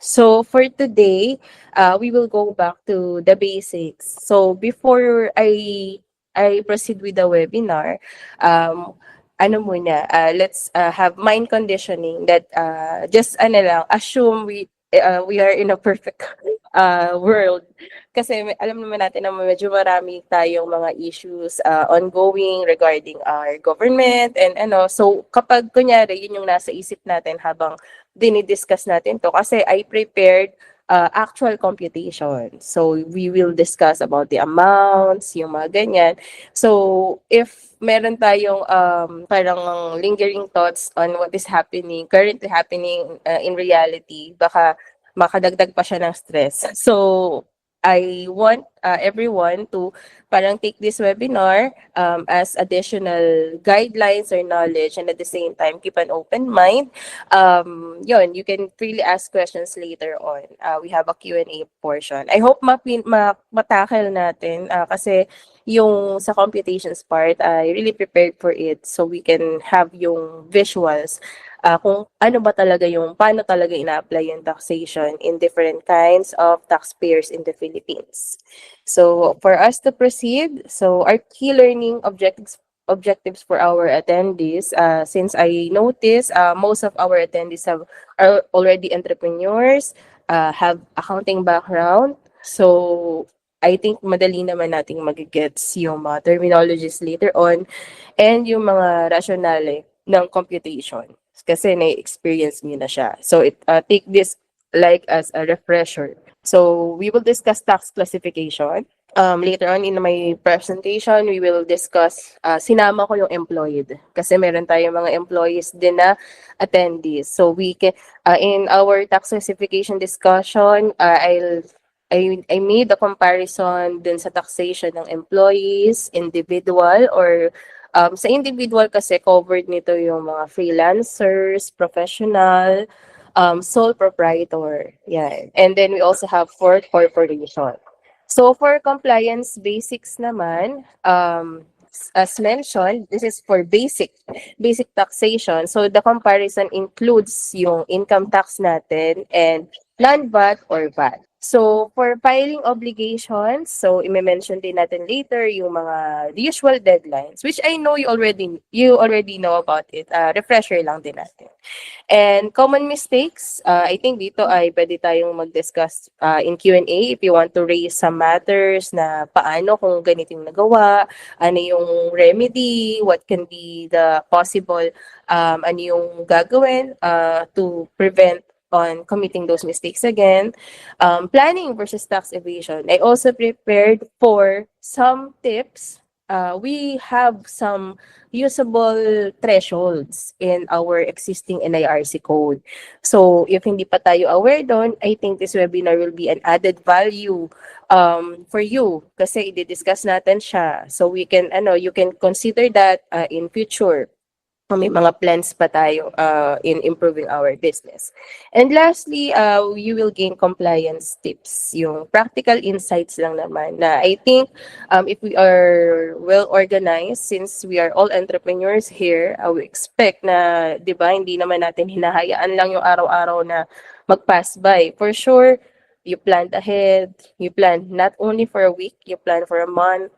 So for today, we will go back to the basics. So before I proceed with the webinar, ano muna, let's have mind conditioning that just ano lang, assume we are in a perfect world. Kasi alam naman natin na medyo marami tayong mga issues ongoing regarding our government and ano. So kapag kunyari yun yung nasa isip natin habang dinidiscuss natin to kasi I prepared actual computation. So we will discuss about the amounts, yung mga ganyan. So if meron tayong parang lingering thoughts on what is happening, currently happening in reality, baka makadagdag pa siya ng stress. So I want everyone to parang take this webinar as additional guidelines or knowledge, and at the same time keep an open mind. Yun, you can freely ask questions later on. We have a Q&A portion. I hope matackle natin kasi yung sa computations part, I really prepared for it so we can have yung visuals kung ano ba talaga yung, paano talaga ina-apply yung taxation in different kinds of taxpayers in the Philippines. So for us to proceed, so our key learning objectives for our attendees, since I noticed most of our attendees are already entrepreneurs, have accounting background. So I think madali naman nating magigets yung mga terminologies later on and yung mga rationale ng computation. Kasi na-experience niyo na siya. So take this like as a refresher. So we will discuss tax classification. Later on in my presentation, we will discuss, sinama ko yung employed. Kasi meron tayong mga employees din na attendees. So we can, in our tax classification discussion, I made a comparison dun sa taxation ng employees, individual, or sa individual kasi covered nito yung mga freelancers, professional, sole proprietor. Yan. And then we also have for corporation. So for compliance basics naman, as mentioned, this is for basic taxation. So the comparison includes yung income tax natin and non-VAT or VAT. So for filing obligations, so i-mention din natin later yung mga usual deadlines, which I know you already know about it. Refresher lang din natin. And common mistakes, I think dito ay pwede tayong mag-discuss in Q&A if you want to raise some matters na paano kung ganito yung nagawa, ano yung remedy, what can be the possible, ano yung gagawin to prevent on committing those mistakes again. Planning versus tax evasion. I also prepared for some tips. We have some usable thresholds in our existing NIRC code. So if hindi pa tayo aware doon, I think this webinar will be an added value for you kasi i-discuss natin siya. So you can consider that in future kung may mga plans pa tayo in improving our business. And lastly, you will gain compliance tips. Yung practical insights lang naman na I think if we are well organized, since we are all entrepreneurs here, we expect na, di ba, hindi naman natin hinahayaan lang yung araw-araw na mag-pass by. For sure, you plan ahead, you plan not only for a week, you plan for a month,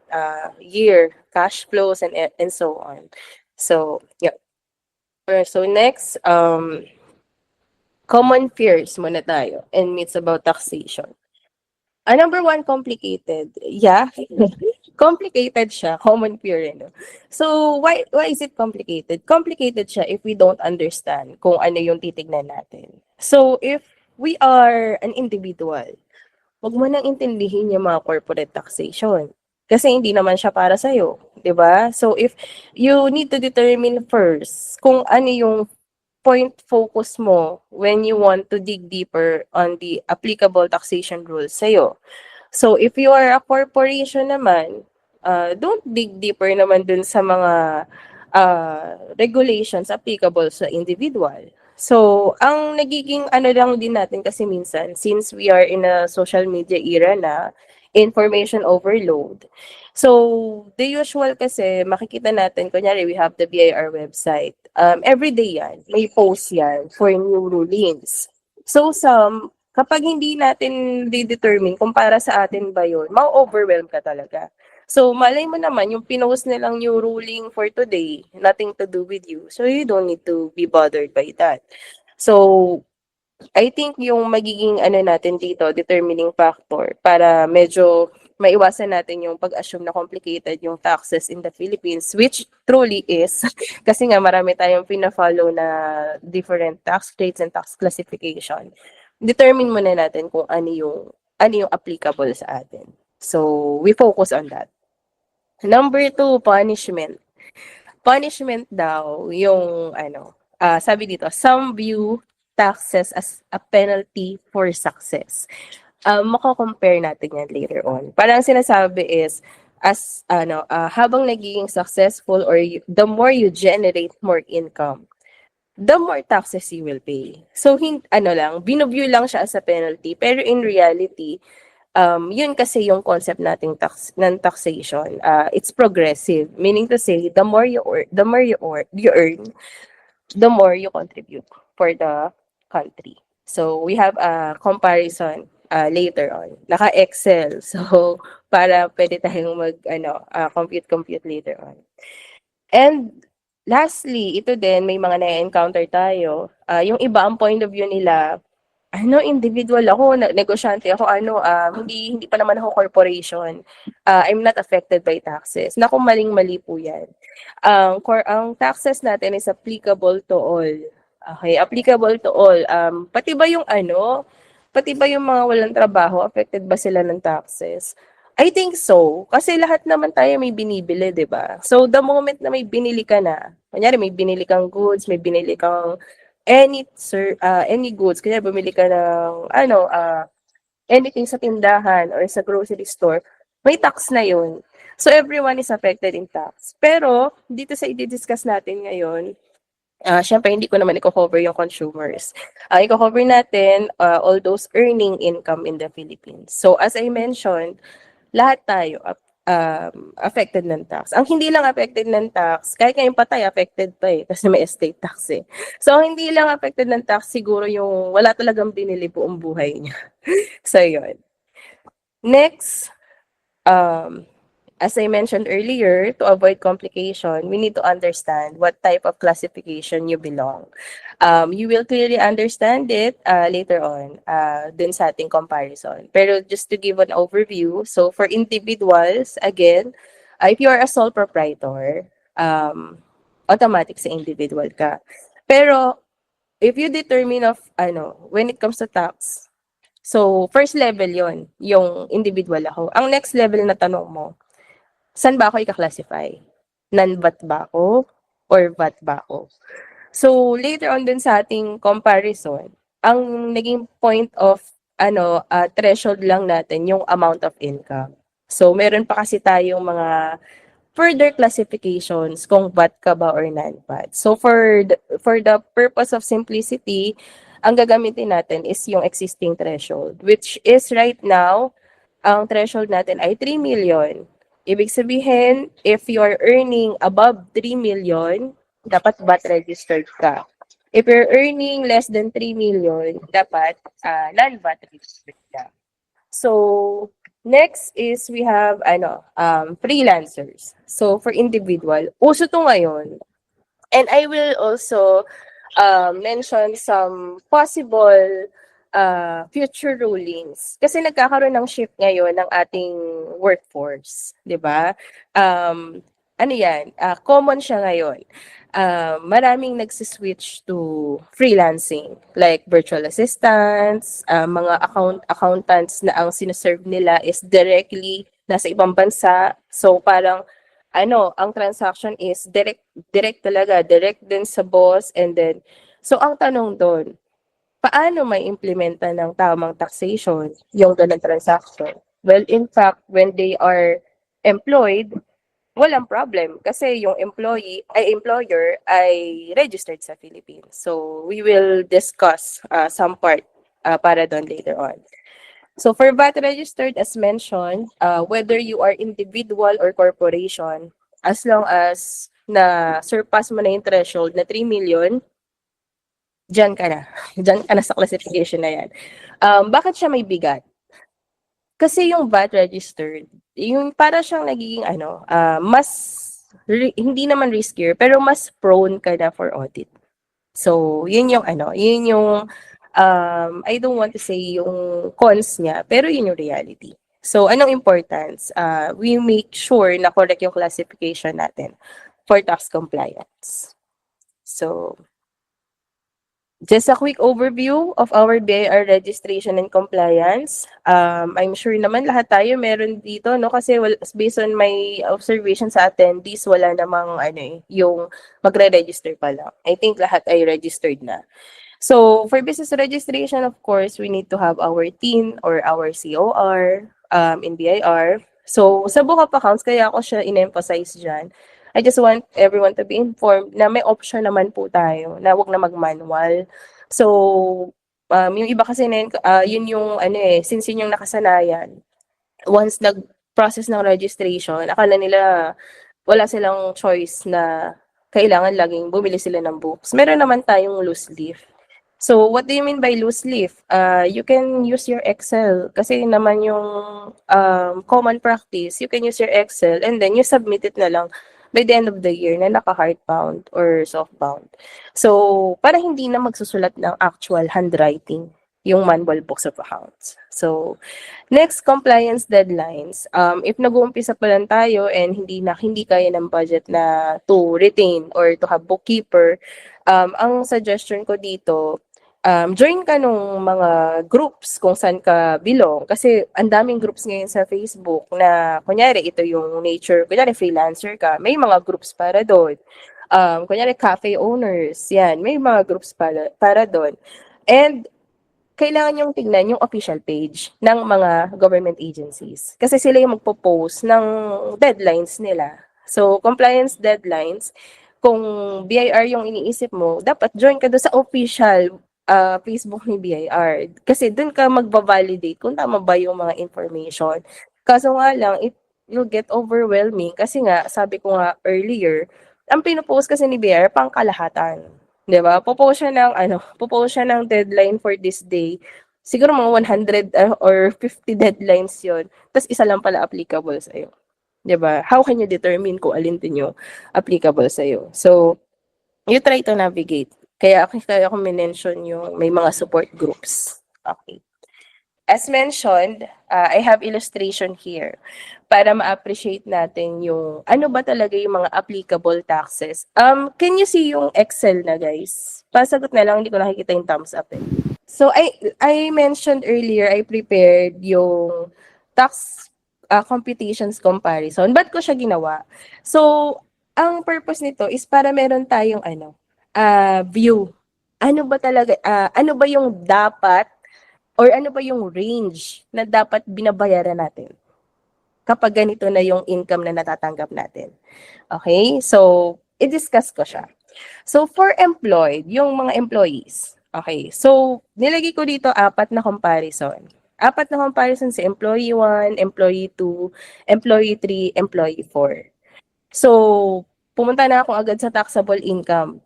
year, cash flows, and so on. So, yeah. So next, common fears muna tayo and myths about taxation. Number one, complicated. Yeah, complicated siya. Common fear, no? So, why is it complicated? Complicated siya if we don't understand kung ano yung titignan natin. So, if we are an individual, wag mo nang intindihin yung mga corporate taxation. Kasi hindi naman siya para sa'yo, di ba? So, if you need to determine first kung ano yung point focus mo when you want to dig deeper on the applicable taxation rules sa'yo. So, if you are a corporation naman, don't dig deeper naman dun sa mga regulations applicable sa individual. So, ang nagiging ano lang din natin kasi minsan, since we are in a social media era na, information overload. So, the usual kasi, makikita natin, kunyari, we have the BIR website. Every day yan, may post yan for new rulings. So, some kapag hindi natin di-determine kung para sa atin ba yun, ma-overwhelm ka talaga. So, malay mo naman, yung pinost nilang new ruling for today, nothing to do with you. So, you don't need to be bothered by that. So, I think yung magiging ano natin dito, determining factor para medyo maiwasan natin yung pag-assume na complicated yung taxes in the Philippines, which truly is. Kasi nga marami tayong pina-follow na different tax rates and tax classification. Determine muna natin kung ano yung applicable sa atin. So, we focus on that. Number two, punishment. Punishment daw yung sabi dito, some view taxes as a penalty for success. Mako-compare natin yan later on. Parang sinasabi is, habang nagiging successful or the more you generate more income, the more taxes you will pay. So, binuview lang siya as a penalty. Pero in reality, yun kasi yung concept nating ng taxation. It's progressive, meaning to say, you earn, the more you contribute for the country. So we have a comparison later on. Naka-Excel. So para pwede tayong compute later on. And lastly, ito din may mga na-encounter tayo. Yung iba ang point of view nila, individual ako, negosyante ako, hindi pa naman ako corporation. I'm not affected by taxes. Naku, maling-mali po yan. Ang taxes natin is applicable to all. Okay, applicable to all. Pati ba yung mga walang trabaho, affected ba sila ng taxes? I think so. Kasi lahat naman tayo may binibili, di ba? So, the moment na may binili ka na, kunyari may binili kang goods, may binili kang any goods, kaya bumili ka ng anything sa tindahan or sa grocery store, may tax na yun. So everyone is affected in tax. Pero dito sa i-discuss natin ngayon, syempre hindi ko naman i-cover yung consumers. I-cover natin all those earning income in the Philippines. So as I mentioned, lahat tayo affected ng tax. Ang hindi lang affected ng tax, kahit ngayong patay, affected pa kasi may estate tax eh. So, ang hindi lang affected ng tax, siguro yung wala talagang binili buong buhay niya. So, yun. Next, um, as I mentioned earlier, to avoid complication, we need to understand what type of classification you belong. You will clearly understand it later on dun sa ating comparison. Pero just to give an overview, so for individuals, again, if you are a sole proprietor, automatic sa individual ka. Pero if you determine when it comes to tax, so first level yon yung individual ako. Ang next level na tanong mo, saan ba ako i-classify? Non-VAT ba ako? Or VAT ba ako? So, later on dun sa ating comparison, ang naging point of threshold lang natin yung amount of income. So, meron pa kasi tayong mga further classifications kung VAT ka ba or non-VAT. So, for the purpose of simplicity, ang gagamitin natin is yung existing threshold, which is right now, ang threshold natin ay 3 million. Ibig sabihin, if you are earning above 3 million, dapat VAT registered ka. If you're earning less than 3 million, dapat non-VAT registered ka. So, next is we have freelancers. So, for individual, uso to ngayon. And I will also mention some possible future rulings. Kasi nagkakaroon ng shift ngayon ng ating workforce, 'di ba? Common siya ngayon. Maraming nagsiswitch to freelancing, like virtual assistants, mga accountants na ang sinaserve nila is directly nasa ibang bansa. So parang ang transaction is direct talaga, direct din sa boss, and then so ang tanong doon, paano may implementa ng tamang taxation yung ganung transaction? Well, in fact, when they are employed, walang problem kasi yung employer ay registered sa Philippines. So we will discuss some part para doon later on. So for VAT registered, as mentioned, whether you are individual or corporation, as long as na surpass mo na yung threshold na 3 million, diyan ka na. Diyan ka na sa classification na yan. Bakit siya may bigat? Kasi yung VAT registered, yung para siyang nagiging ano, mas hindi naman riskier, pero mas prone ka na for audit. So, yun yung ano, yun yung, I don't want to say yung cons niya, pero yun yung reality. So, anong importance? We make sure na correct yung classification natin for tax compliance. So, just a quick overview of our BIR registration and compliance. I'm sure naman lahat tayo meron dito, no? Kasi based on my observation sa attendees, wala namang ano yung magre-register pa lang. I think lahat ay registered na. So, for business registration, of course, we need to have our TIN or our COR in BIR. So, sa book of accounts, kaya ako siya in-emphasize dyan. I just want everyone to be informed na may option naman po tayo na wag na mag-manual. So, yung iba kasi na yun yung ano since yun yung nakasanayan, once nag-process ng registration, akala nila wala silang choice na kailangan laging bumili sila ng books. Meron naman tayong loose leaf. So, what do you mean by loose leaf? You can use your Excel kasi naman yung common practice. You can use your Excel and then you submit it na lang by the end of the year na naka-hardbound or softbound. So, para hindi na magsusulat ng actual handwriting yung manual books of accounts. So, next, compliance deadlines. If nag-uumpisa pa lang tayo and hindi kaya ng budget na to retain or to have bookkeeper, ang suggestion ko dito, join ka nung mga groups kung saan ka belong. Kasi ang daming groups ngayon sa Facebook na, kunyari, ito yung nature, kunyari freelancer ka, may mga groups para doon. Kunyari cafe owners, yan, may mga groups para doon. And kailangan yung tignan yung official page ng mga government agencies. Kasi sila yung magpo-post ng deadlines nila. So, compliance deadlines, kung BIR yung iniisip mo, dapat join ka doon sa official Facebook ni BIR. Kasi doon ka magbabalidate kung tama ba yung mga information. Kaso nga lang, it will get overwhelming kasi nga, sabi ko nga earlier, ang pinopost kasi ni BIR pang kalahatan. 'Di ba? Popost siya ng deadline for this day. Siguro mga 100 or 50 deadlines 'yon. Tapos isa lang pala applicable sa iyo. 'Di ba? How can you determine kung alin din yung applicable sa iyo? So, you try to navigate. Kaya ako minention yung may mga support groups. Okay. As mentioned, I have illustration here para ma-appreciate natin yung ano ba talaga yung mga applicable taxes. Can you see yung Excel na, guys? Pasagot na lang, hindi ko nakikita yung thumbs up eh. So I mentioned earlier, I prepared yung tax computations comparison. Ba't ko siya ginawa? So, ang purpose nito is para meron tayong view. Ano ba yung dapat or ano ba yung range na dapat binabayaran natin kapag ganito na yung income na natatanggap natin. Okay? So, i-discuss ko siya. So, for employed, yung mga employees. Okay. So, nilagay ko dito 4 na comparison. 4 na comparison si employee 1, employee 2, employee 3, employee 4. So, pumunta na ako agad sa taxable income.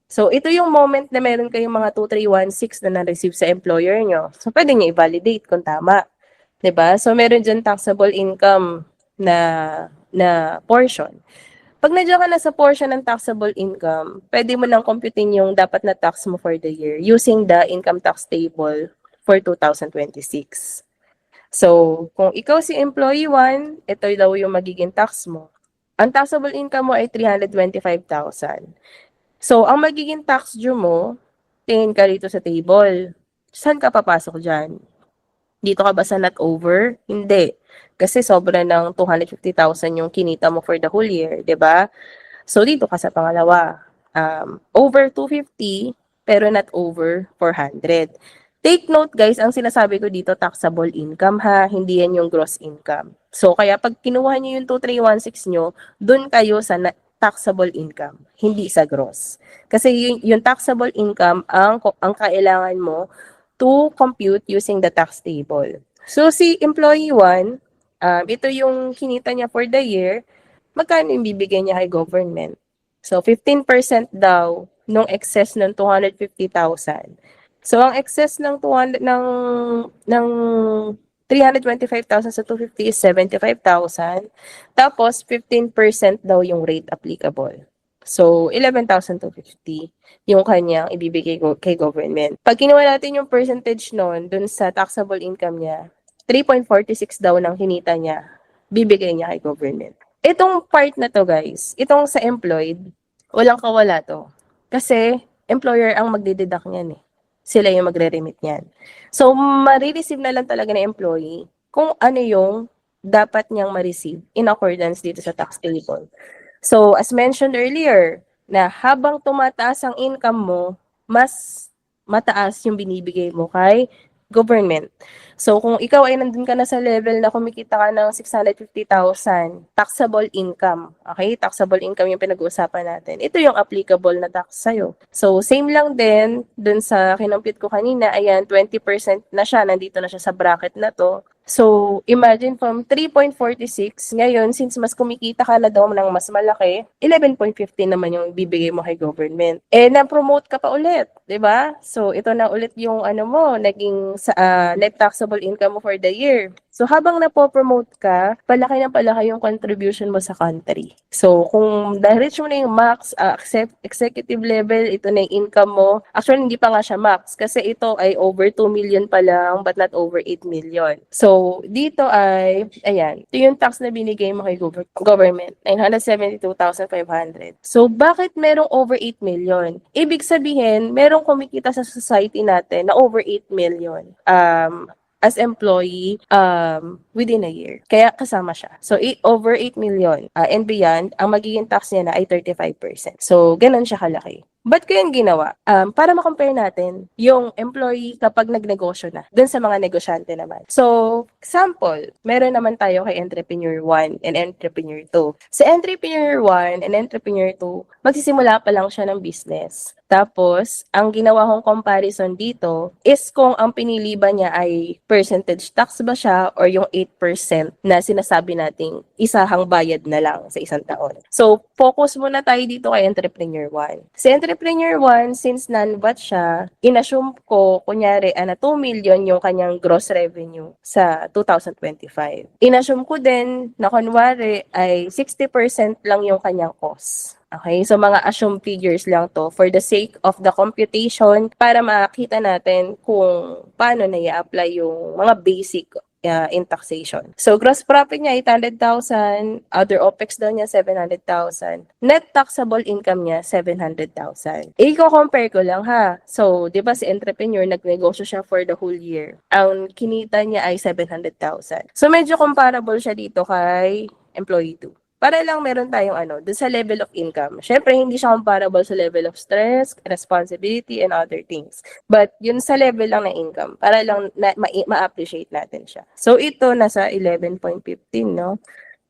So, ito yung moment na meron kayong mga 2316 na na-receive sa employer nyo. So, pwede nyo i-validate kung tama. 'Di ba? So, meron dyan taxable income na portion. Pag nandiyan ka na sa portion ng taxable income, pwede mo nang computein yung dapat na tax mo for the year using the income tax table for 2026. So, kung ikaw si employee 1, ito daw yung magiging tax mo. Ang taxable income mo ay 325,000. So, ang magiging tax due mo, tingin ka rito sa table. Saan ka papasok dyan? Dito ka ba sa not over? Hindi. Kasi sobra ng 250,000 yung kinita mo for the whole year, 'di ba? So, dito ka sa pangalawa. Over 250, pero not over 400. Take note guys, ang sinasabi ko dito, taxable income ha, hindi yan yung gross income. So, kaya pag kinuha nyo yung 2316 nyo, dun kayo sa taxable income, hindi sa gross. Kasi yung taxable income ang kailangan mo to compute using the tax table. So, si employee 1, ito yung kinita niya for the year, magkano yung bibigay niya kay government? So, 15% daw nung excess ng 250,000. So, ang excess ng 200 ng 325,000 sa 250 is 75,000. Tapos, 15% daw yung rate applicable. So, 11,250 yung kanyang ibibigay kay government. Pag kinuha natin yung percentage nun dun sa taxable income niya, 3.46 daw ng kinita niya, bibigay niya kay government. Itong part na to guys, itong sa employed, walang kawala to. Kasi employer ang magdideduct niyan eh. Sila yung magre-remit niyan. So, marireceive na lang talaga ng employee kung ano yung dapat niyang ma-receive in accordance dito sa tax table. So, as mentioned earlier, na habang tumataas ang income mo, mas mataas yung binibigay mo kay government. So, kung ikaw ay nandun ka na sa level na kumikita ka ng 650,000, taxable income. Okay? Taxable income yung pinag-uusapan natin. Ito yung applicable na tax sa'yo. So, same lang din dun sa kinompute ko kanina. Ayan, 20% na siya. Nandito na siya sa bracket na to. So, imagine from 3.46, ngayon, since mas kumikita ka na daw ng mas malaki, 11.15 naman yung bibigay mo kay government. Eh, na-promote ka pa ulit, di ba? So, ito na ulit yung ano mo, naging net taxable income mo for the year. So, habang napopromote ka, palaki na palaki yung contribution mo sa country. So, kung na-reach mo na yung max, executive level, ito na yung income mo. Actually, hindi pa nga siya max kasi ito ay over 2 million pa lang but not over 8 million. So, dito ay, ayan, ito yung tax na binigay mo kay government, 972,500. So, bakit merong over 8 million? Ibig sabihin, merong kumikita sa society natin na over 8 million. As employee within a year. Kaya kasama siya. So, over 8 million and beyond, ang magiging tax niya na ay 35%. So, ganun siya kalaki. Ba't ko yung ginawa? Para ma-compare natin yung employee kapag nagnegosyo na, dun sa mga negosyante naman. So, example, meron naman tayo kay Entrepreneur 1 and Entrepreneur 2. Sa Entrepreneur 1 and Entrepreneur 2, magsisimula pa lang siya ng business. Tapos, ang ginawa kong comparison dito is kung ang pinili ba niya ay percentage tax ba siya or yung 8% na sinasabi nating isahang bayad na lang sa isang taon. So, focus muna tayo dito kay Entrepreneur 1. Si Entrepreneur 1, since non-VAT siya, inassume ko, kunyari, 2 million yung kanyang gross revenue sa 2025. Inassume ko din na kunwari ay 60% lang yung kanyang cost. Okay, so mga assume figures lang to for the sake of the computation para makita natin kung paano na i-apply yung mga basic in taxation. So, gross profit niya 800,000, other OPEX daw niya 700,000, net taxable income niya 700,000. I-compare ko lang ha. So, di ba si entrepreneur, nagnegosyo siya for the whole year. Ang kinita niya ay 700,000. So, medyo comparable siya dito kay employee 2. Para lang meron tayong dun sa level of income. Syempre, hindi siya comparable sa level of stress, responsibility, and other things. But yun sa level lang ng income, para lang ma-appreciate natin siya. So, ito nasa 11.15, no?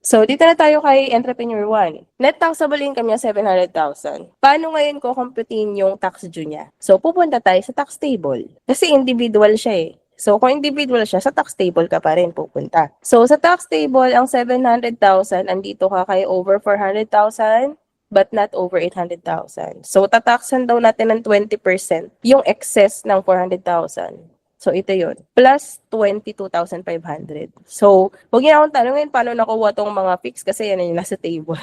So, dito na tayo kay Entrepreneur 1. Net taxable income niya 700,000. Paano ngayon ko computein yung tax due niya? So, pupunta tayo sa tax table. Kasi individual siya eh. So, kung individual siya, sa tax table ka pa rin pupunta. So, sa tax table, ang 700,000, andito ka kay over 400,000, but not over 800,000. So, tataksan daw natin ng 20% yung excess ng 400,000. So, ito yun. Plus 22,500. So, huwag niyo akong tanongin paano nakuha tong mga fix kasi yan yung nasa table.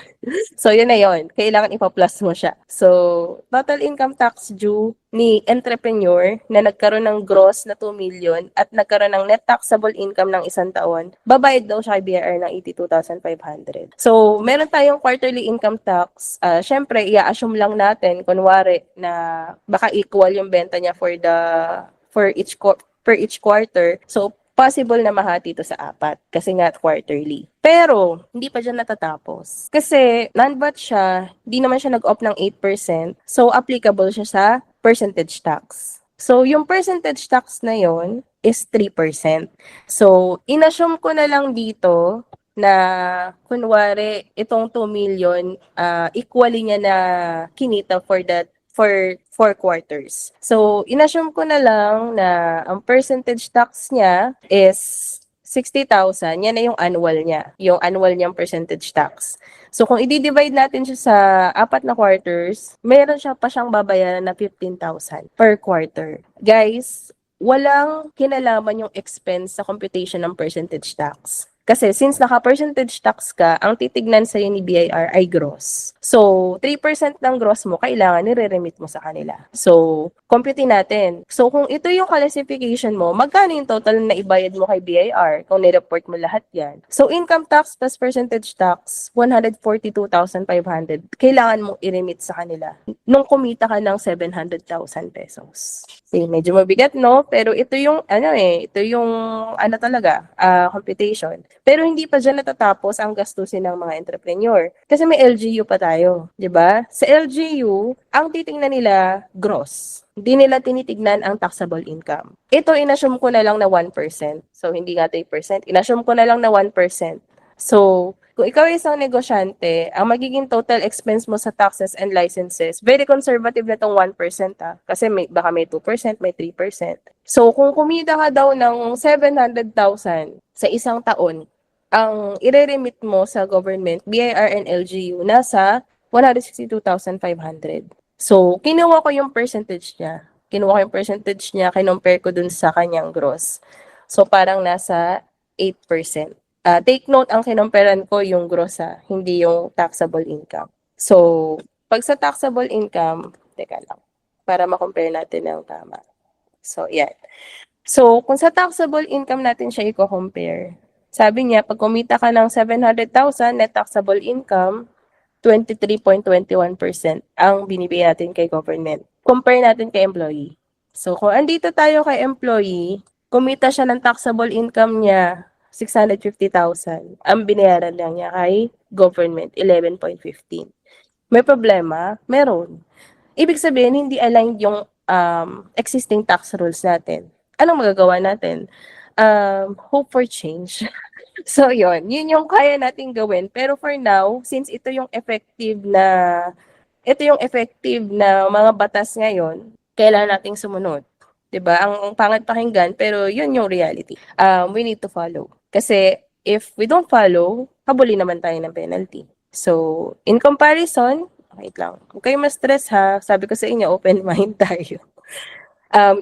So, yun na yun. Kailangan ipa-plus mo siya. So, total income tax due ni entrepreneur na nagkaroon ng gross na 2 million at nagkaroon ng net taxable income ng isang taon, babayad daw siya kay BIR ng 82,500. So, meron tayong quarterly income tax. Syempre, i-assume lang natin, kunwari, na baka equal yung benta niya per each quarter. So, possible na mahati ito sa 4 kasi nga quarterly. Pero, hindi pa dyan natatapos. Kasi, non-VAT siya, hindi naman siya nag-opt ng 8%. So, applicable siya sa percentage tax. So, yung percentage tax na yon is 3%. So, inassume ko na lang dito na kunwari itong 2 million, equally niya na kinita for 4 quarters. So, inassume ko na lang na ang percentage tax niya is 60,000, yan na yung annual niya, yung annual niyang percentage tax. So, kung i-divide natin siya sa 4 na quarters, meron siya pa siyang babayaran na 15,000 per quarter. Guys, walang kinalaman yung expense sa computation ng percentage tax. Kasi since naka-percentage tax ka, ang titignan sa'yo ni BIR ay gross. So, 3% ng gross mo, kailangan nire-remit mo sa kanila. So, computein natin. So, kung ito yung classification mo, magkano yung total na ibayad mo kay BIR kung nireport mo lahat yan? So, income tax plus percentage tax, 142,500. Kailangan mong i-remit sa kanila nung kumita ka ng 700,000 pesos. Okay, medyo mabigat, no? Pero ito yung, ito yung, talaga, computation. Pero hindi pa dyan natatapos ang gastusin ng mga entrepreneur. Kasi may LGU pa tayo, di ba? Sa LGU, ang titingnan nila, gross. Hindi nila tinitignan ang taxable income. Ito, inassume ko na lang na 1%. So, hindi nga 3%. Inassume ko na lang na 1%. So, kung ikaw ay isang negosyante, ang magiging total expense mo sa taxes and licenses, very conservative na tong 1%, kasi baka may 2%, may 3%. So, kung kumita ka daw ng 700,000 sa isang taon, ang ire-remit mo sa government, BIR and LGU, nasa 162,500. So, kinuha ko yung percentage niya. Kinompare ko dun sa kanyang gross. So, parang nasa 8%. Take note, ang kinomperan ko yung gross, hindi yung taxable income. So, pag sa taxable income, teka lang, para ma-compare natin ng tama. So, yan. So, kung sa taxable income natin siya i-compare, sabi niya, pag kumita ka ng 700,000 net taxable income, 23.21% ang binibigay natin kay government. Compare natin kay employee. So, kung andito tayo kay employee, kumita siya ng taxable income niya, 650,000. Ang binayaran lang niya kay government, 11.15. May problema? Meron. Ibig sabihin, hindi aligned yung existing tax rules natin. Anong magagawa natin? Hope for change. So, yun yung kaya nating gawin. Pero for now, since ito yung effective na mga batas ngayon, kailangan nating sumunod. 'Di ba? Ang pangit pakinggan, pero yun yung reality. We need to follow. Kasi if we don't follow, habulin naman tayo ng penalty. So, in comparison, wait lang. Huwag kayong ma-stress ha. Sabi ko sa inyo, open mind tayo.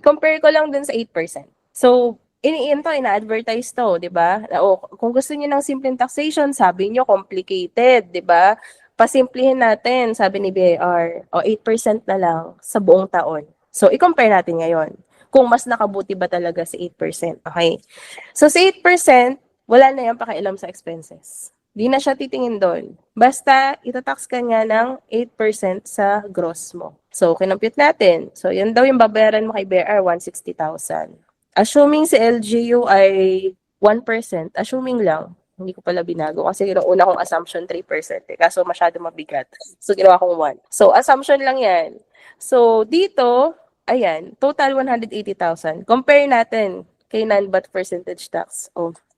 Compare ko lang dun sa 8%. So, ina-advertise to, di ba? Kung gusto niyo ng simpleng taxation, sabi niyo complicated, di ba? Pasimplihin natin, sabi ni BIR, 8% na lang sa buong taon. So, i-compare natin ngayon kung mas nakabuti ba talaga sa 8%. Okay? So, sa 8%, wala na yung pakialam sa expenses. Di na siya titingin doon. Basta, itatax ka niya ng 8% sa gross mo. So, kinompute natin. So, yun daw yung babayaran mo kay BIR, 160,000. Assuming si LGU ay 1%, assuming lang, hindi ko pala binago kasi yung una kong assumption 3%, kaso masyado mabigat. So, ginawa kong 1. So, assumption lang yan. So, dito, ayan, total 180,000. Compare natin kay non-VAT percentage tax.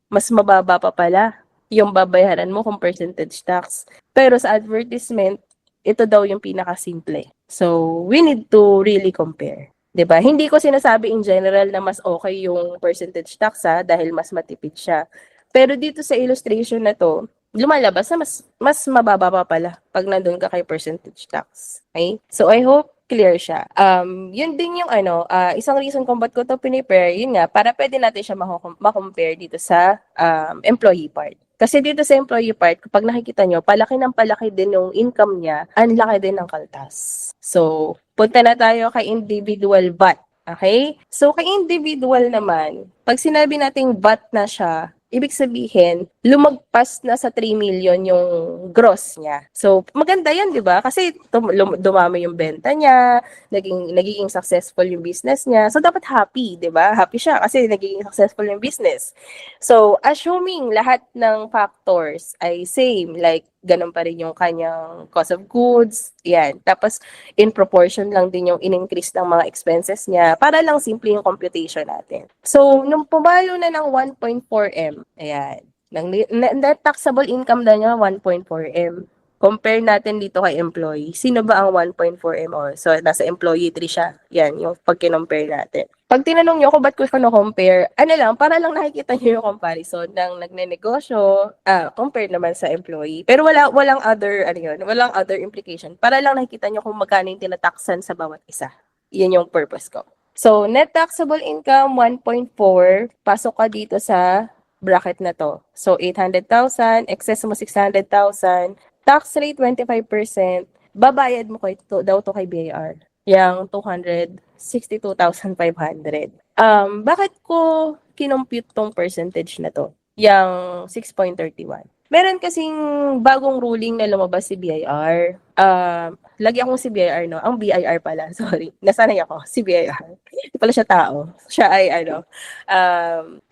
Mas mababa pa pala yung babayaran mo kung percentage tax. Pero sa advertisement, ito daw yung pinakasimple. So, we need to really compare. 'Di ba? Hindi ko sinasabi in general na mas okay yung percentage tax dahil mas matipid siya. Pero dito sa illustration na to, lumalabas na mas mababa pa pala pag nandun ka kay percentage tax. Okay? So I hope clear siya. Yun din yung isang reason kung ba't ko to pinipare, yun nga, para pwede natin siya ma-compare dito sa employee part. Kasi dito sa employee part, kapag nakikita nyo, palaki ng palaki din yung income niya, ang laki din ng kaltas. So, punta na tayo kay individual VAT. Okay? So, kay individual naman, pag sinabi nating VAT na siya, ibig sabihin, lumagpas na sa 3 million yung gross niya. So, maganda yan, di ba? Kasi dumami yung benta niya, nagiging successful yung business niya. So, dapat happy, di ba? Happy siya kasi nagiging successful yung business. So, assuming lahat ng factors ay same, like ganun pa rin yung kanyang cost of goods, yan. Tapos, in proportion lang din yung in-increase ng mga expenses niya para lang simple yung computation natin. So, nung pumalo na ng 1.4M, ayan, net taxable income na niya 1.4M. compare natin dito kay employee. Sino ba ang 1.4M? So, nasa employee 3 siya. Yan, yung pag kinompare natin. Pag tinanong nyo ako ba't ko compare, ano lang, para lang nakikita nyo yung comparison ng nagnenegosyo, compare naman sa employee. Pero walang other, ano yun, walang other implication. Para lang nakikita nyo kung magkano yung tinataksan sa bawat isa. Yan yung purpose ko. So, net taxable income, 1.4. Pasok ka dito sa bracket na to. So, 800,000, excess mo 600,000, tax rate 25%, babayad mo daw to kay BIR. Yang 262,500. Bakit ko kinompute tong percentage na to? Yang 6.31. Meron kasing bagong ruling na lumabas si BIR. Lagi akong si BIR, no? Ang BIR pala, sorry. Nasanay ako, si BIR. Hindi pala siya tao. Siya ay,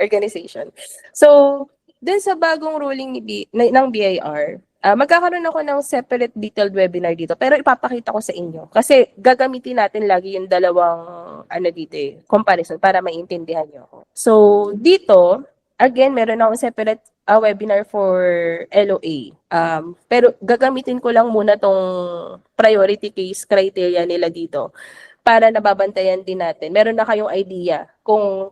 organization. So, dun sa bagong ruling ng BIR, magkakaroon ako ng separate detailed webinar dito, pero ipapakita ko sa inyo. Kasi gagamitin natin lagi yung dalawang, comparison para maintindihan nyo ako. So, dito, again, meron akong separate webinar for LOA. Pero gagamitin ko lang muna tong priority case criteria nila dito para nababantayan din natin. Meron na kayong idea kung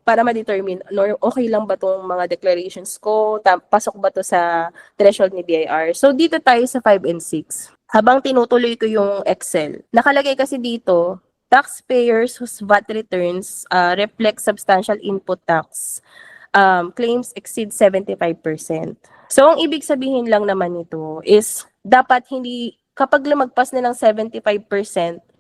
para ma-determine okay lang ba tong mga declarations ko, pasok ba to sa threshold ni BIR. So dito tayo sa 5 and 6. Habang tinutuloy ko yung Excel, nakalagay kasi dito, taxpayers whose VAT returns reflect substantial input tax claims exceed 75%. So, ang ibig sabihin lang naman nito is dapat hindi, kapag lumagpas na ng 75%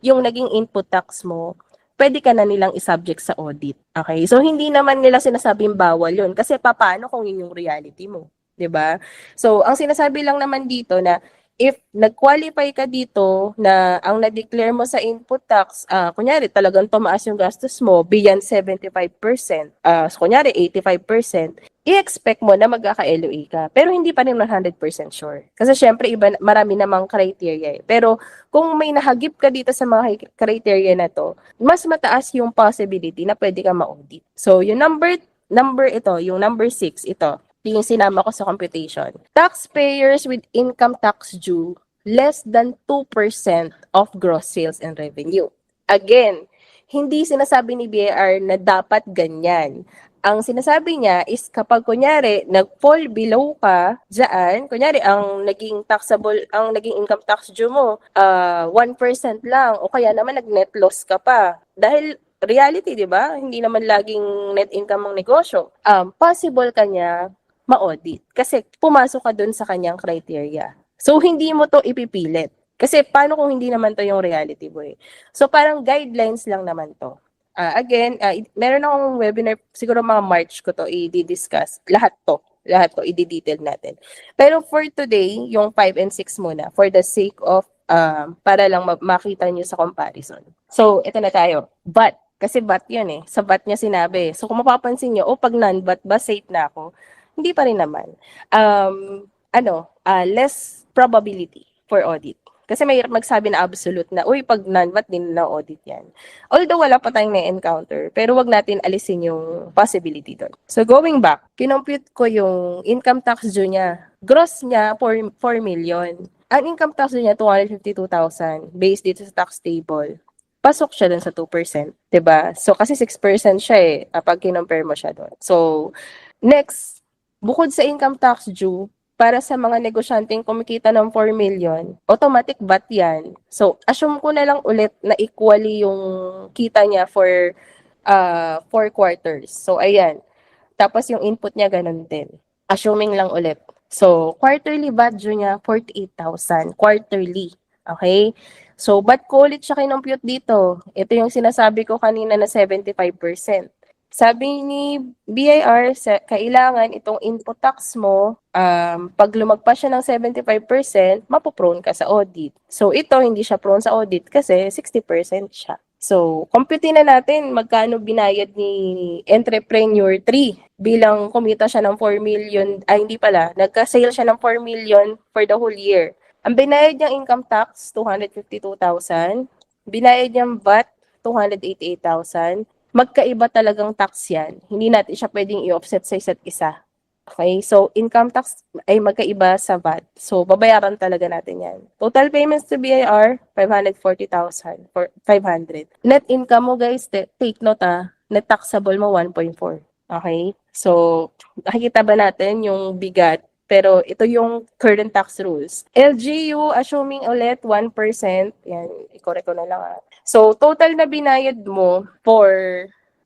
yung naging input tax mo, pwede ka na nilang isubject sa audit. Okay? So, hindi naman nila sinasabing bawal yun. Kasi paano kung yun yung reality mo? 'Di ba? So, ang sinasabi lang naman dito na if nag-qualify ka dito na ang na-declare mo sa input tax, kunyari talagang tumaas yung gastos mo beyond 75%, so kunyari 85%, i-expect mo na magkaka-LOA ka. Pero hindi pa rin 100% sure. Kasi syempre, marami namang criteria. Pero kung may nahagip ka dito sa mga criteria na to, mas mataas yung possibility na pwede ka ma-audit. So, yung number ito, yung number 6, ito yung sinama ko sa computation. Taxpayers with income tax due less than 2% of gross sales and revenue. Again, hindi sinasabi ni BIR na dapat ganyan. Ang sinasabi niya is kapag kunyari nag-fall below ka diyan, kunyari ang naging income tax due mo 1% lang o kaya naman nag-net loss ka pa. Dahil reality, 'di ba? Hindi naman laging net income ang negosyo. Possible kanya ma-audit kasi pumasok ka dun sa kanyang criteria. So, hindi mo to ipipilit. Kasi paano kung hindi naman to yung reality mo eh. So, parang guidelines lang naman to. Again, meron akong webinar, siguro mga March ko to i-discuss. Lahat to, i-detail natin. Pero for today, yung 5 and 6 muna, for the sake of, para lang makita nyo sa comparison. So, ito na tayo. But, kasi VAT yun eh. Sa VAT niya sinabi. So, kung mapapansin nyo, pag non-VAT ba, safe na ako? Hindi pa rin naman. Less probability for audit. Kasi mahirap magsabi na absolute na, uy, pag non-VAT din na audit yan. Although wala pa tayong na-encounter, pero wag natin alisin yung possibility doon. So going back, kinompute ko yung income tax due niya. Gross niya, 4 million. Ang income tax due niya, 252,000 based dito sa tax table. Pasok siya dun sa 2%, 'di ba? So kasi 6% siya eh, pag kinompare mo siya doon. So next, bukod sa income tax due, para sa mga negosyanteng kumikita ng 4 million, automatic VAT yan. So, assume ko na lang ulit na equally yung kita niya for 4 quarters. So, ayan. Tapos yung input niya ganun din. Assuming lang ulit. So, quarterly VAT due niya, 48,000. Quarterly. Okay? So, ba't ko ulit siya kinompute dito? Ito yung sinasabi ko kanina na 75%. Sabi ni BIR, kailangan itong input tax mo, pag lumagpas siya ng 75%, mapoprone ka sa audit. So, ito hindi siya prone sa audit kasi 60% siya. So, compute na natin magkano binayad ni Entrepreneur 3 bilang kumita siya ng 4 million, hindi pala, nagka-sale siya ng 4 million for the whole year. Ang binayad niyang income tax, 252,000. Binayad niyang VAT, 288,000. Magkaiba talagang tax yan. Hindi natin siya pwedeng i-offset sa isa't isa. Okay, so income tax ay magkaiba sa VAT. So babayaran talaga natin 'yan. Total payments to BIR 540,000 for 500. Net income mo guys, take note net taxable mo 1.4. Okay? So nakikita ba natin yung bigat? Pero ito yung current tax rules. LGU, assuming ulit 1%, yan, i-correct ko na lang So, total na binayad mo for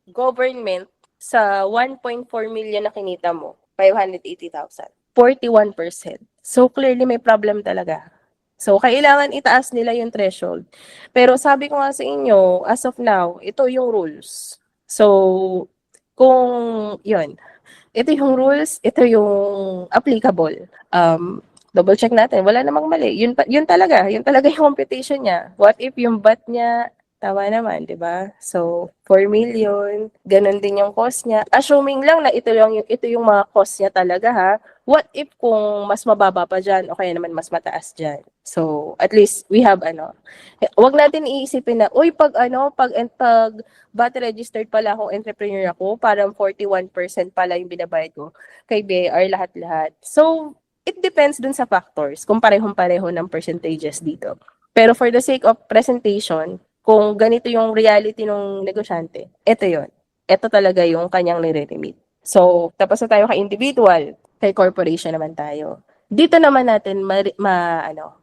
government sa 1.4 million na kinita mo, 580,000. 41%. So, clearly may problem talaga. So, kailangan itaas nila yung threshold. Pero sabi ko nga sa inyo, as of now, ito yung rules. So, kung yun, ito yung rules, ito yung applicable. Double check natin, wala namang mali. Yun talaga yung computation niya. What if yung VAT niya, tama naman, di ba? So, 4 million, ganun din yung cost niya. Assuming lang na ito yung mga cost niya talaga ha. What if kung mas mababa pa dyan, o kaya naman mas mataas dyan? So, at least we have wag natin iisipin na, uy, pag VAT registered pala akong entrepreneur ako, parang 41% pala yung binabayad ko kay BIR lahat-lahat. So, it depends dun sa factors, kung parehong-pareho ng percentages dito. Pero for the sake of presentation, kung ganito yung reality ng negosyante, ito yon. Ito talaga yung kanyang nire-remit. So, tapos na tayo kay individual, kay corporation naman tayo. Dito naman natin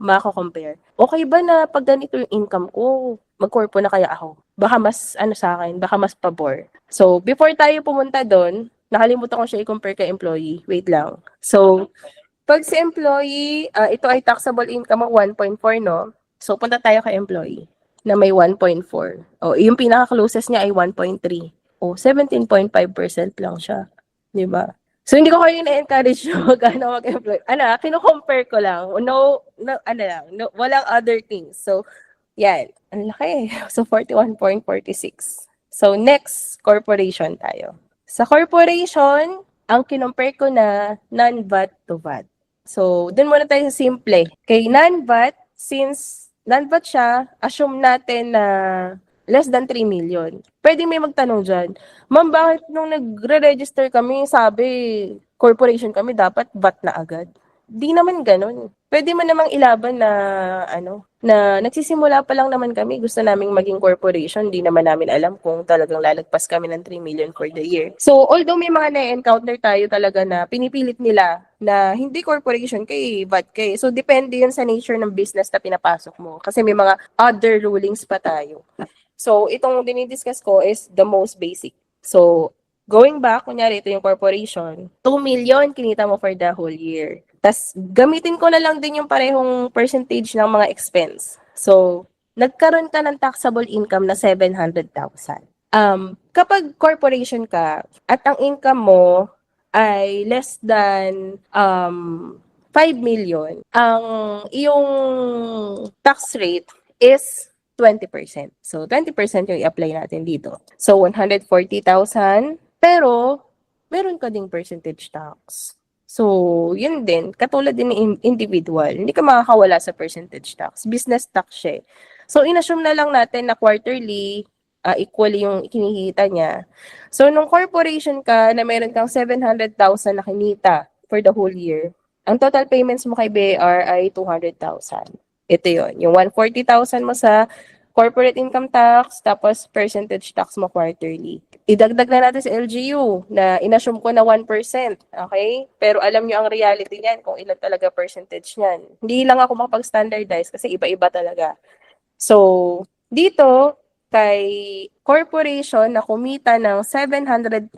mako-compare. Okay ba na pag ganito yung income ko, mag-corpo na kaya ako? Baka mas sa akin, baka mas pabor. So, before tayo pumunta doon, nakalimutan ko siya i-compare kay employee. Wait lang. So, pag si employee, ito ay taxable income of 1.4, no? So, punta tayo kay employee na may 1.4. O, yung pinaka-closest niya ay 1.3. O, 17.5% lang siya. Di ba? So, hindi ko kayo na-encourage na mag-employ. Kino-compare ko lang. Walang other things. So, yan. Ang laki. So, 41.46. So, next, corporation tayo. Sa corporation, ang kinompare ko na non-VAT to VAT. So, dun muna tayo sa simple. Kay non-VAT, since non-VAT siya, assume natin na less than 3 million. Pwede may magtanong dyan, ma'am, bakit nung nagre-register kami, sabi, corporation kami, dapat VAT na agad? Di naman ganun. Pwede mo namang ilaban na, na nagsisimula pa lang naman kami, gusto naming maging corporation, di naman namin alam kung talagang lalagpas kami ng 3 million for the year. So, although may mga na-encounter tayo talaga na pinipilit nila na hindi corporation kay VAT kay. So, depende yun sa nature ng business na pinapasok mo. Kasi may mga other rulings pa tayo. So, itong dinidiscuss ko is the most basic. So, going back, kunyari ito yung corporation, 2 million kinita mo for the whole year. Tapos, gamitin ko na lang din yung parehong percentage ng mga expense. So, nagkaroon ka ng taxable income na 700,000. Kapag corporation ka at ang income mo ay less than 5 million, ang iyong tax rate is 20%. So, 20% yung i-apply natin dito. So, 140,000, pero meron ka ding percentage tax. So, yun din, katulad din ng individual, hindi ka makakawala sa percentage tax. Business tax siya. So, inassume na lang natin na quarterly, equally yung kinikita niya. So, nung corporation ka na meron kang 700,000 na kinita for the whole year, ang total payments mo kay BAR ay 200,000. Ito yon, yung 140,000 mo sa corporate income tax, tapos percentage tax mo quarterly. Idagdag na natin sa LGU na inassume ko na 1%, okay? Pero alam nyo ang reality niyan kung ilan talaga percentage niyan. Hindi lang ako makapag-standardize kasi iba-iba talaga. So, dito, kay corporation na kumita ng 700,000,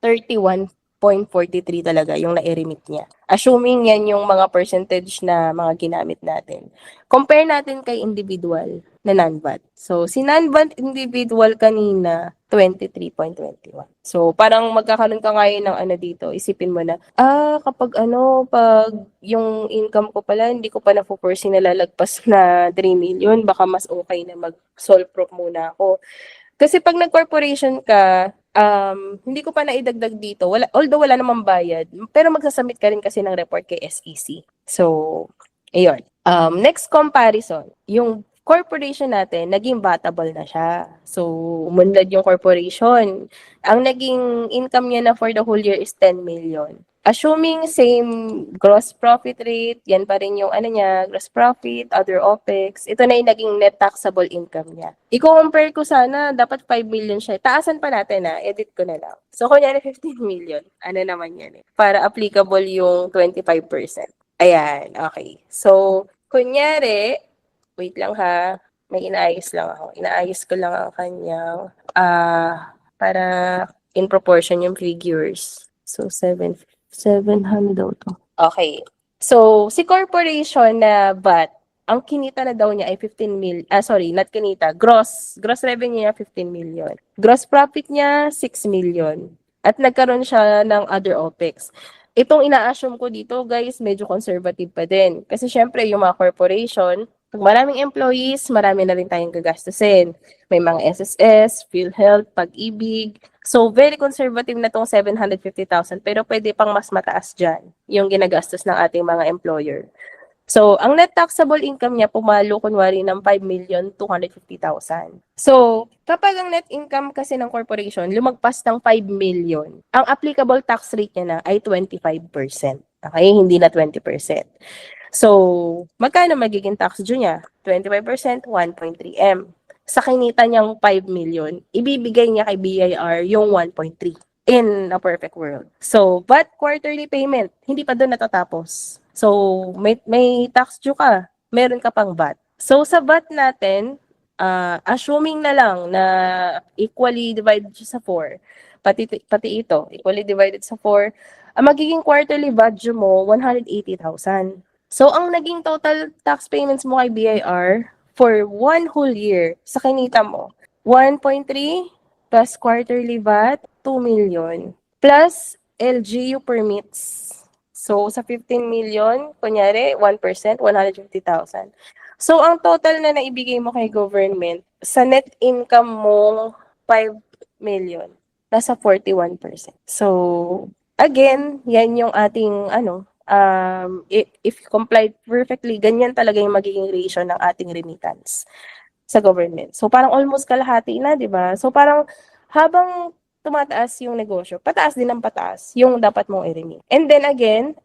31.43 talaga yung na-remit niya. Assuming yan yung mga percentage na mga ginamit natin. Compare natin kay individual na non-VAT. So, si non-VAT individual kanina, 23.21. So, parang magkakaroon ka ngayon ng dito, isipin mo na, kapag pag yung income ko pala, hindi ko pa na-foresee na lalagpas na 3 million, baka mas okay na mag-sole prop muna ako. Kasi pag nag-corporation ka, hindi ko pa naidagdag dito, although wala namang bayad, pero magsasubmit ka rin kasi ng report kay SEC. So, ayun. Next comparison, yung corporation natin, naging vatable na siya. So, umunlad yung corporation. Ang naging income niya na for the whole year is 10 million. Assuming same gross profit rate, yan pa rin yung ano niya, gross profit, other OPEX. Ito na yung naging net taxable income niya. I-compare ko sana, dapat 5 million siya. Taasan pa natin edit ko na lang. So, kunyari 15 million. Ano naman yan Para applicable yung 25%. Ayan, okay. So, kunyari, wait lang ha, may inaayos lang ako. Inaayos ko lang ang kanyang, para in proportion yung figures. So, 700 daw to. Okay. So, si corporation na VAT, ang kinita na daw niya ay 15 million, not kinita, gross revenue niya 15 million. Gross profit niya 6 million. At nagkaroon siya ng other OPEX. Itong ina-assume ko dito, guys, medyo conservative pa din. Kasi syempre, yung mga corporation, pag maraming employees, marami na rin tayong gagastusin. May mga SSS, PhilHealth, Pag-ibig. So, very conservative na tong 750,000 pero pwede pang mas mataas dyan yung ginagastos ng ating mga employer. So, ang net taxable income niya pumalo kunwari ng 5,250,000. So, kapag ang net income kasi ng corporation lumagpas ng 5 million, ang applicable tax rate niya na ay 25%. Okay, hindi na 20%. So, magkano magiging tax due niya? 25%, 1.3 M. Sa kinita niyang 5 million, ibibigay niya kay BIR yung 1.3 in a perfect world. So, but quarterly payment, hindi pa doon natatapos. So, may tax due ka, meron ka pang VAT. So, sa VAT natin, assuming na lang na equally divided sa 4, pati ito, equally divided sa 4, ang magiging quarterly VAT due mo, 180,000. So, ang naging total tax payments mo kay BIR for 1 whole year sa kinita mo, 1.3 plus quarterly VAT, 2 million. Plus LGU permits. So, sa 15 million, kunyari, 1%, 150,000. So, ang total na naibigay mo kay government, sa net income mo, 5 million. Nasa 41%. So, again, yan yung ating, if complied perfectly, ganyan talaga yung magiging ratio ng ating remittance sa government. So, parang almost kalahati na, di ba? So, parang habang tumataas yung negosyo, pataas din ang pataas yung dapat mong i-remit. And then again,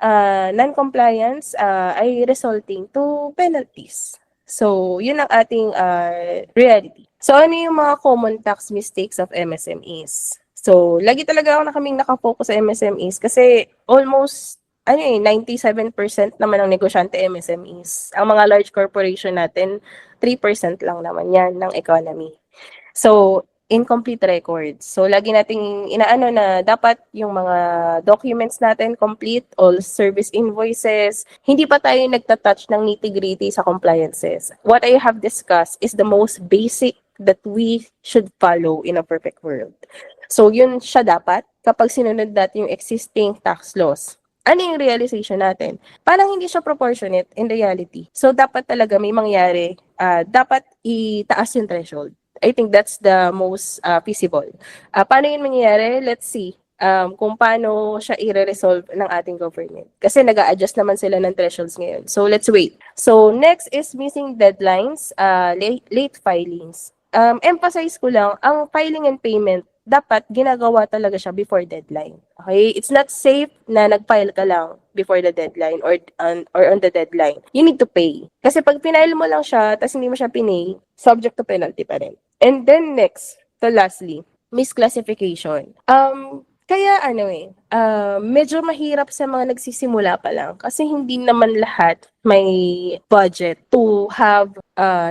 non-compliance ay resulting to penalties. So, yun ang ating reality. So, ano yung mga common tax mistakes of MSMEs? So, lagi talaga ako na kaming nakafocus sa MSMEs kasi almost 97% naman ng negosyante MSMEs. Ang mga large corporation natin, 3% lang naman yan ng economy. So, incomplete records. So, lagi nating inaano na dapat yung mga documents natin complete, all service invoices. Hindi pa tayo nagtatouch ng nitty-gritty sa compliances. What I have discussed is the most basic that we should follow in a perfect world. So, yun siya dapat kapag sinunod natin yung existing tax laws. Ano yung realization natin? Parang hindi siya proportionate in reality. So, dapat talaga may mangyari. Dapat itaas yung threshold. I think that's the most feasible. Paano yun mangyayari? Let's see kung paano siya i-resolve ng ating government. Kasi nag-a-adjust naman sila ng thresholds ngayon. So, let's wait. So, next is missing deadlines, late filings. Emphasize ko lang, ang filing and payment, dapat ginagawa talaga siya before deadline. Okay? It's not safe na nag-file ka lang before the deadline or on the deadline. You need to pay. Kasi pag pinail mo lang siya, tapos hindi mo siya pinay, subject to penalty pa rin. And then next, lastly, misclassification. Kaya medyo mahirap sa mga nagsisimula pa lang kasi hindi naman lahat may budget to have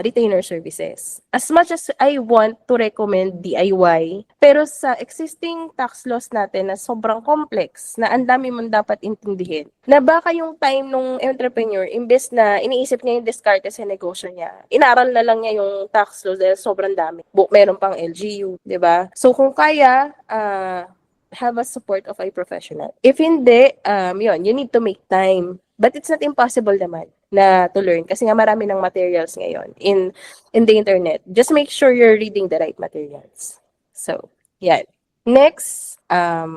retainer services. As much as I want to recommend DIY, pero sa existing tax laws natin na sobrang complex, na ang dami mong dapat intindihin, na baka yung time nung entrepreneur, imbes na iniisip niya yung diskarte sa negosyo niya, inaral na lang niya yung tax laws dahil sobrang dami. Meron pang LGU, di ba? So kung kaya, have a support of a professional. If hindi, you need to make time. But it's not impossible naman na to learn kasi nga marami ng materials ngayon in the internet. Just make sure you're reading the right materials. So, yan. Next,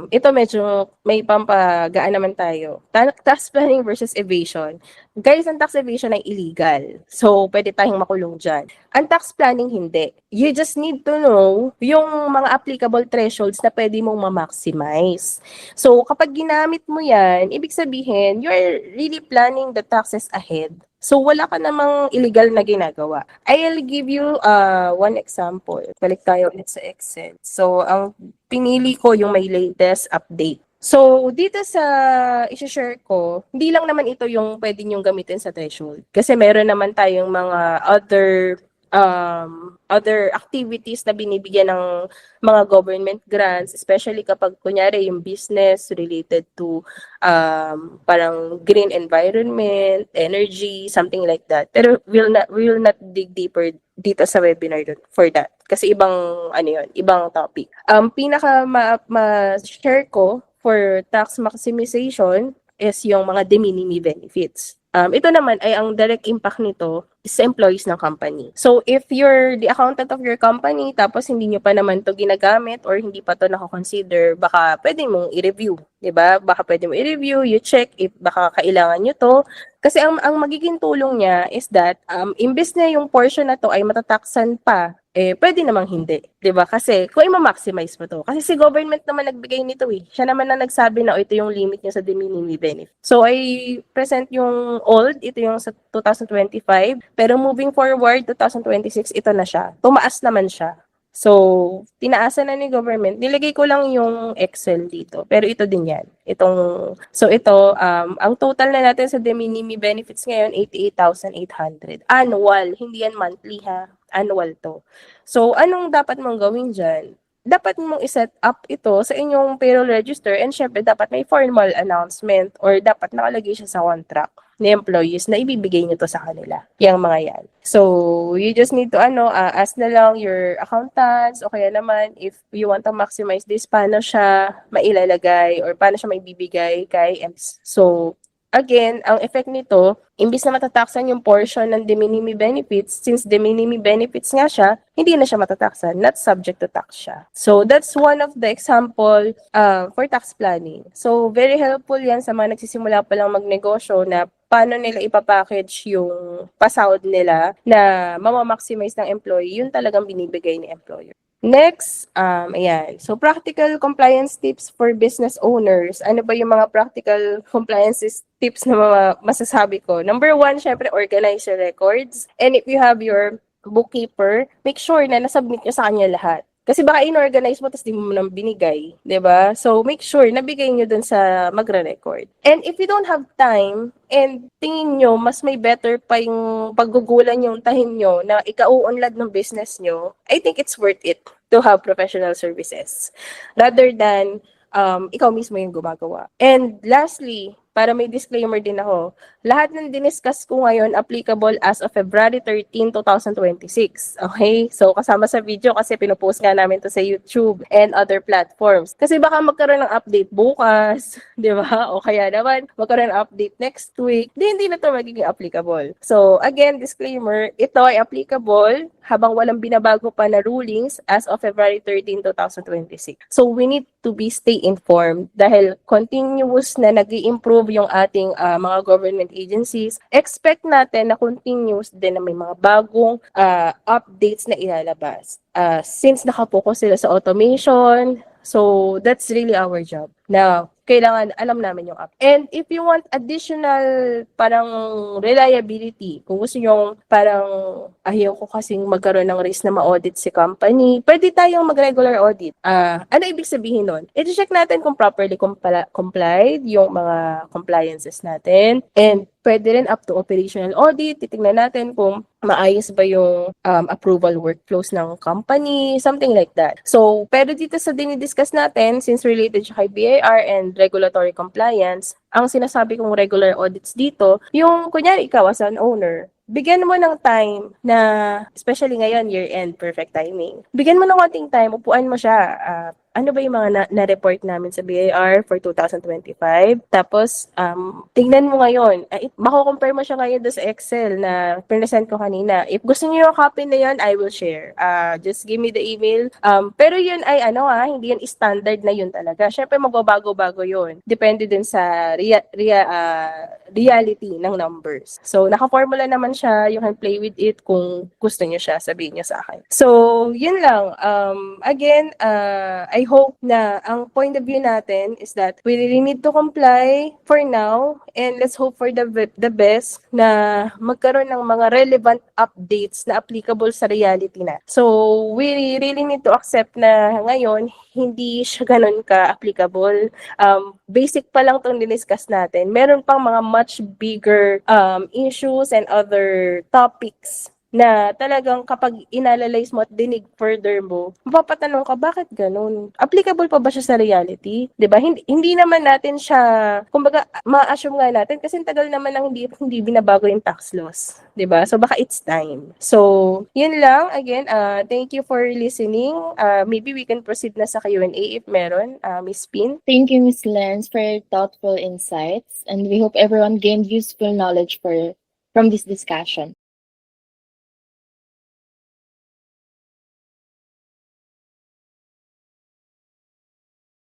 ito medyo may pampagaan naman tayo. Tax planning versus evasion. Guys, ang tax evasion ay illegal. So, pwede tayong makulong dyan. Ang tax planning, hindi. You just need to know yung mga applicable thresholds na pwede mong ma-maximize. So, kapag ginamit mo yan, ibig sabihin, you're really planning the taxes ahead. So, wala ka namang illegal na ginagawa. I'll give you one example. Balik tayo ulit sa Excel. So, ang pinili ko yung may latest update. So, dito sa i-share ko, hindi lang naman ito yung pwede nyong gamitin sa threshold. Kasi meron naman tayong mga other activities na binibigyan ng mga government grants, especially kapag kunyari yung business related to parang green environment, energy, something like that. Pero we will not dig deeper dito sa webinar for that. Kasi ibang ano yun, ibang topic. Pinaka ma-share ko for tax maximization is yung mga de minimis benefits. Ito naman ay ang direct impact nito is sa employees ng company. So, if you're the accountant of your company, tapos hindi nyo pa naman to ginagamit or hindi pa to nako-consider, baka pwede mong i-review. 'Di ba? Baka pwede mo i-review, you check if baka kailangan nyo to. Kasi ang magiging tulong niya is that, imbes na yung portion na to ay matataksan pa, pwede namang hindi, 'di ba? Kasi kung i-maximize mo to. Kasi si government naman nagbigay nito eh. Siya naman na nagsabi na ito yung limit niya sa de minimis benefit. So I present yung old, ito yung sa 2025, pero moving forward 2026 ito na siya. Tumaas naman siya. So, tinaasan na ni government. Nilagay ko lang yung Excel dito. Pero ito din yan. So ito, ang total na natin sa de minimis benefits ngayon, 88,800. Annual, hindi yan monthly ha. Annual to. So, anong dapat mong gawin dyan? Dapat mong iset up ito sa inyong payroll register and syempre dapat may formal announcement or dapat nakalagay siya sa contract ni employees na ibibigay nyo to sa kanila. Yung mga yan. So, you just need to ask na lang your accountants o kaya naman if you want to maximize this, paano siya mailalagay or paano siya maibibigay kay EMS. So, again, ang effect nito, imbis na matataksan yung portion ng de minimis benefits, since de minimis benefits nga siya, hindi na siya matataksan, not subject to tax siya. So, that's one of the example for tax planning. So, very helpful yan sa mga nagsisimula pa lang magnegosyo na paano nila ipapackage yung pasahod nila na mamaximize ng employee, yun talagang binibigay ni employer. Next, ayan. So, practical compliance tips for business owners. Ano ba yung mga practical compliance tips na mga masasabi ko? Number one, syempre, organize your records. And if you have your bookkeeper, make sure na nasubmit nyo sa kanya lahat. Kasi baka inorganize mo tapos di mo nang binigay, 'di ba? So make sure nabigay niyo dun sa magre-record. And if you don't have time and tingin nyo mas may better pa yung paggugulan yung tahin nyo na ikauunlad ng business nyo, I think it's worth it to have professional services rather than ikaw mismo yung gumagawa. And lastly, para may disclaimer din ako, lahat ng diniscuss ko ngayon applicable as of February 13, 2026. Okay? So, kasama sa video kasi pinupost nga namin to sa YouTube and other platforms. Kasi baka magkaroon ng update bukas, di ba? O kaya naman, magkaroon ng update next week. Hindi na to magiging applicable. So, again, disclaimer, ito ay applicable habang walang binabago pa na rulings as of February 13, 2026. So, we need to stay informed dahil continuous na nag-i-improve yung ating mga government agencies. Expect natin na continuous din na may mga bagong updates na ilalabas. Since nakapokus sila sa automation, so that's really our job. Now, kailangan alam namin yung app. And if you want additional parang reliability, kung gusto nyo parang ayaw ko kasing magkaroon ng risk na ma-audit si company, pwede tayong mag-regular audit. Ano ibig sabihin nun? I-check natin kung properly complied yung mga compliances natin. And pwede rin up to operational audit. Titingnan natin kung maayos ba yung approval workflows ng company, something like that. So, pero dito sa dinidiscuss natin, since related siya kay BIR and regulatory compliance, ang sinasabi kong regular audits dito, yung kunyari ikaw as an owner, bigyan mo ng time na, especially ngayon, year-end, perfect timing. Bigyan mo ng konting time, upuan mo siya, ano ba yung mga na-report namin sa BIR for 2025. Tapos, tingnan mo ngayon. Mako-compare mo siya ngayon doon sa Excel na present ko kanina. If gusto niyo yung copy na yun, I will share. Just give me the email. Pero yun ay hindi yan standard na yun talaga. Syempre, magbabago-bago yun. Depende din sa reality ng numbers. So, naka-formula naman siya. You can play with it kung gusto niyo siya, sabihin niyo sa akin. So, yun lang. Again, I hope na ang point of view natin is that we really need to comply for now and let's hope for the best na magkaroon ng mga relevant updates na applicable sa reality na. So, we really need to accept na ngayon, hindi siya ganun ka-applicable. Basic pa lang itong diniscuss natin. Meron pang mga much bigger issues and other topics na talagang kapag inanalyze mo at dinig further mo, mapapatanong ka, bakit ganun? Applicable pa ba siya sa reality? 'Di ba? Hindi naman natin siya, kumbaga, ma-assume nga natin kasi tagal naman nang hindi binabago yung tax laws. 'Di ba? So baka it's time. So, yun lang. Again, thank you for listening. Maybe we can proceed na sa Q&A if meron, Miss Pin. Thank you, Ms. Lens, for your thoughtful insights, and we hope everyone gained useful knowledge from this discussion.